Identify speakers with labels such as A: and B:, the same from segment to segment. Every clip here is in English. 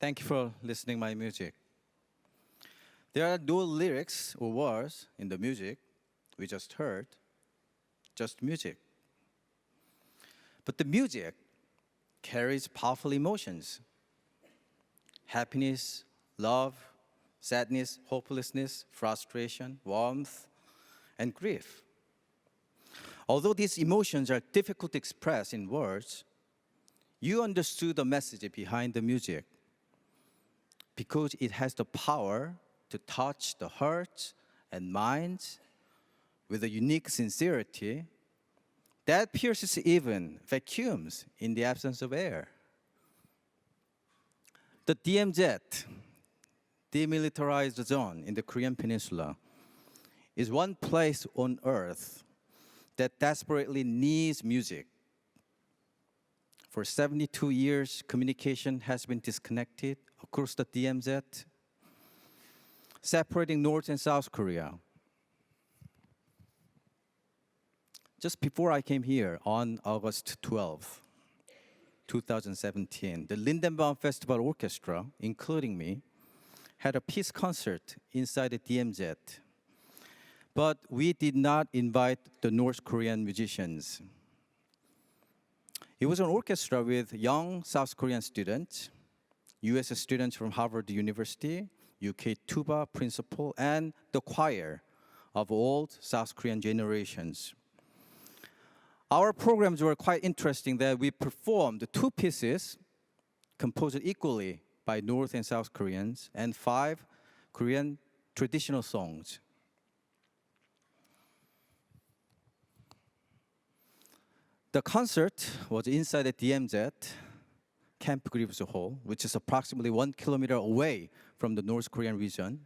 A: Thank you for listening my music. There are no lyrics or words in the music we just heard, just music. But the music carries powerful emotions. Happiness, love, sadness, hopelessness, frustration, warmth, and grief. Although these emotions are difficult to express in words, you understood the message behind the music because it has the power to touch the hearts and minds with a unique sincerity that pierces even vacuums in the absence of air. The DMZ, demilitarized zone in the Korean Peninsula, is one place on earth that desperately needs music. For 72 years, communication has been disconnected across the DMZ, separating North and South Korea. Just before I came here on August 12, 2017, the Lindenbaum Festival Orchestra, including me, had a peace concert inside the DMZ. But we did not invite the North Korean musicians. It was an orchestra with young South Korean students, US students from Harvard University, UK tuba principal, and the choir of old South Korean generations. Our programs were quite interesting that we performed two pieces composed equally by North and South Koreans and 5 Korean traditional songs. The concert was inside the DMZ, Camp Greaves Hall, which is approximately 1 kilometer away from the North Korean region.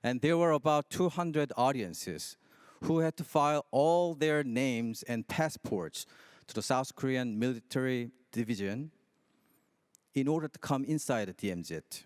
A: And there were about 200 audiences who had to file all their names and passports to the South Korean military division in order to come inside the DMZ.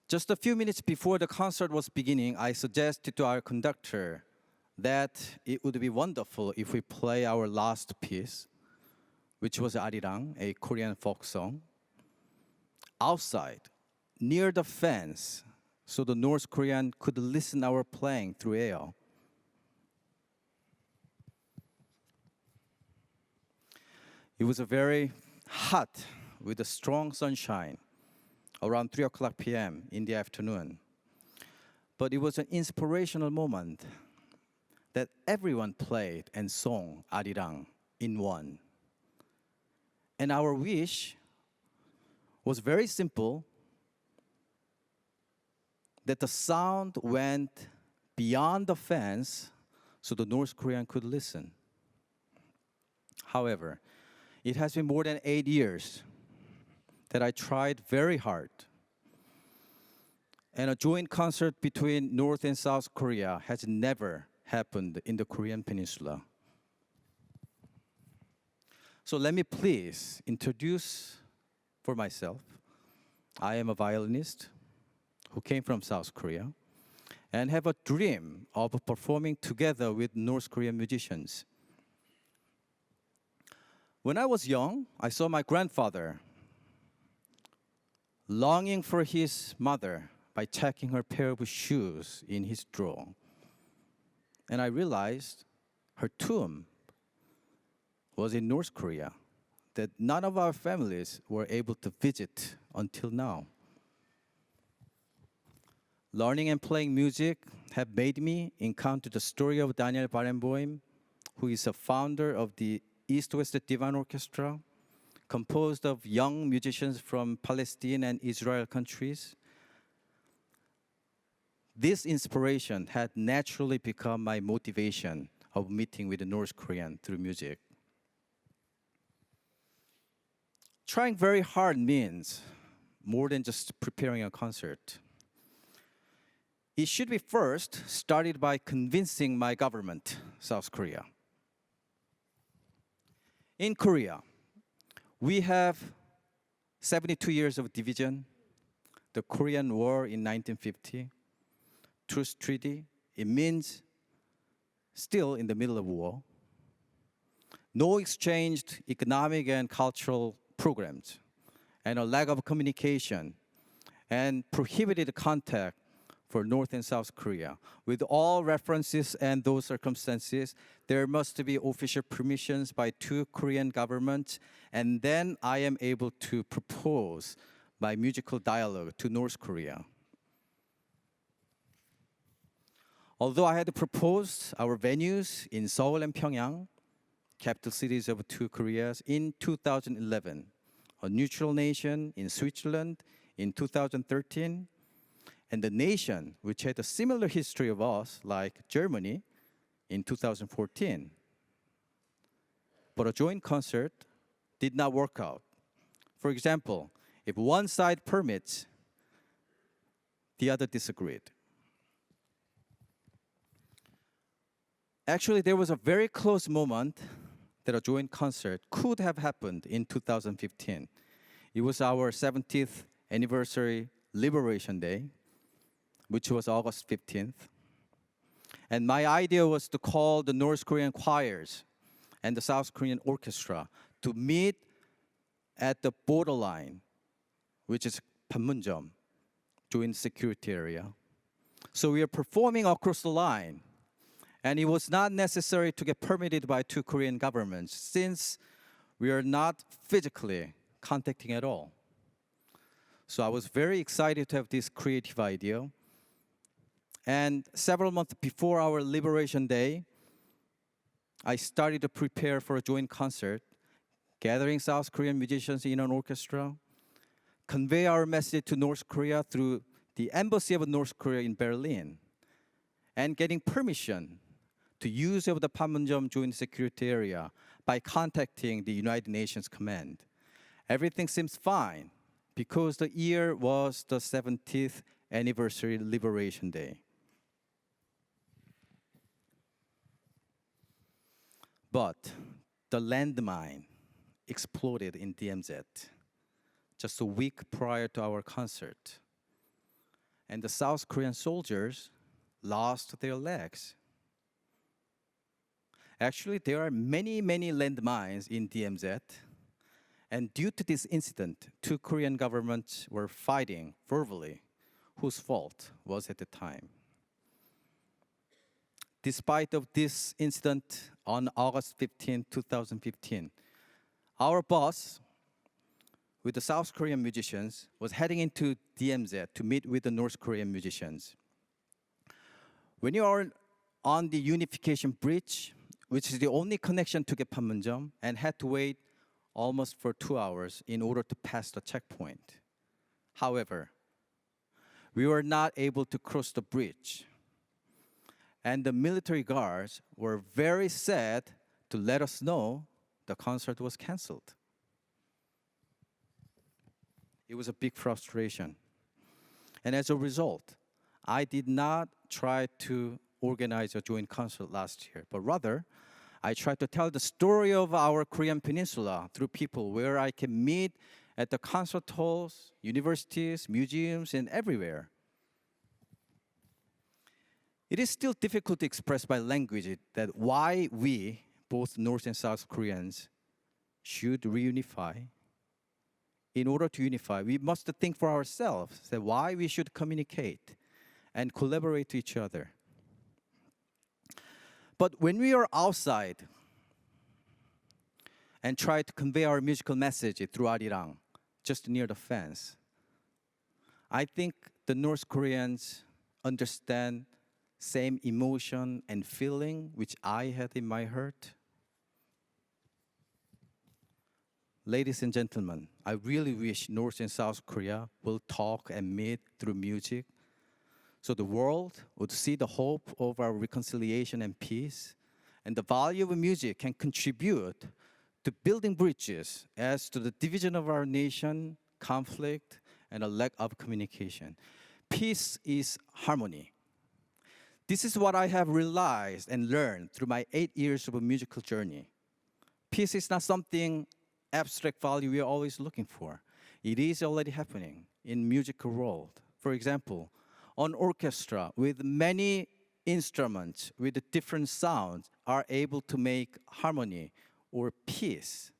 A: Just a few minutes before the concert was beginning, I suggested to our conductor that it would be wonderful if we play our last piece, which was Arirang, a Korean folk song, outside, near the fence, so the North Korean could listen our playing through air. It was a very hot with a strong sunshine around 3 o'clock p.m. in the afternoon. But it was an inspirational moment that everyone played and sang Arirang in one. And our wish was very simple, that the sound went beyond the fence so the North Korean could listen. However, it has been more than 8 years that I tried very hard. And a joint concert between North and South Korea has never happened in the Korean Peninsula. So let me please introduce for myself. I am a violinist who came from South Korea and have a dream of performing together with North Korean musicians. When I was young, I saw my grandfather longing for his mother by checking her pair of shoes in his drawer. And I realized her tomb was in North Korea, that none of our families were able to visit until now. Learning and playing music have made me encounter the story of Daniel Barenboim, who is a founder of the East-West Divan Orchestra, composed of young musicians from Palestine and Israel countries. This inspiration had naturally become my motivation of meeting with the North Korean through music. Trying very hard means more than just preparing a concert. It should be first started by convincing my government, South Korea. In Korea, we have 72 years of division, the Korean War in 1950, Truce Treaty. It means still in the middle of war. No exchanged economic and cultural programs. and a lack of communication and prohibited contact for North and South Korea. With all references and those circumstances, there must be official permissions by two Korean governments, and then I am able to propose my musical dialogue to North Korea. Although I had proposed our venues in Seoul and Pyongyang, capital cities of two Koreas, in 2011, a neutral nation in Switzerland in 2013, and the nation which had a similar history of us, like Germany, in 2014. But a joint concert did not work out. For example, if one side permits, the other disagreed. Actually, there was a very close moment that a joint concert could have happened in 2015. It was our 70th anniversary Liberation Day, which was August 15th. And my idea was to call the North Korean choirs and the South Korean orchestra to meet at the borderline, which is Panmunjom, joint security area. So we are performing across the line. And it was not necessary to get permitted by two Korean governments since we are not physically contacting at all. So I was very excited to have this creative idea. And several months before our Liberation Day, I started to prepare for a joint concert, gathering South Korean musicians in an orchestra, convey our message to North Korea through the embassy of North Korea in Berlin, and getting permission to use of the Panmunjom Joint Security Area by contacting the United Nations Command. Everything seems fine because the year was the 70th anniversary Liberation Day. But the landmine exploded in DMZ just a week prior to our concert. And the South Korean soldiers lost their legs. Actually, there are many landmines in DMZ. And due to this incident, two Korean governments were fighting verbally whose fault was at the time. Despite of this incident on August 15, 2015, our bus with the South Korean musicians was heading into DMZ to meet with the North Korean musicians. When you are on the Unification Bridge, which is the only connection to get Panmunjom, and had to wait almost for 2 hours in order to pass the checkpoint. However, we were not able to cross the bridge. And the military guards were very sad to let us know the concert was canceled. It was a big frustration. And as a result, I did not try to organize a joint concert last year, but rather, I tried to tell the story of our Korean peninsula through people where I can meet at the concert halls, universities, museums, and everywhere. It is still difficult to express by language that why we, both North and South Koreans, should reunify. In order to unify, we must think for ourselves that why we should communicate and collaborate to each other. But when we are outside and try to convey our musical message through arirang, just near the fence, I think the North Koreans understand same emotion and feeling which I had in my heart. Ladies and gentlemen, I really wish North and South Korea will talk and meet through music, so the world would see the hope of our reconciliation and peace, and the value of music can contribute to building bridges as to the division of our nation, conflict, and a lack of communication. Peace is harmony. This is what I have realized and learned through my 8 years of a musical journey. Peace is not something abstract value we are always looking for. It is already happening in musical world. For example, an orchestra with many instruments with different sounds are able to make harmony or peace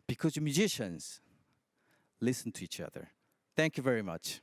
A: because musicians listen to each other. Thank you very much.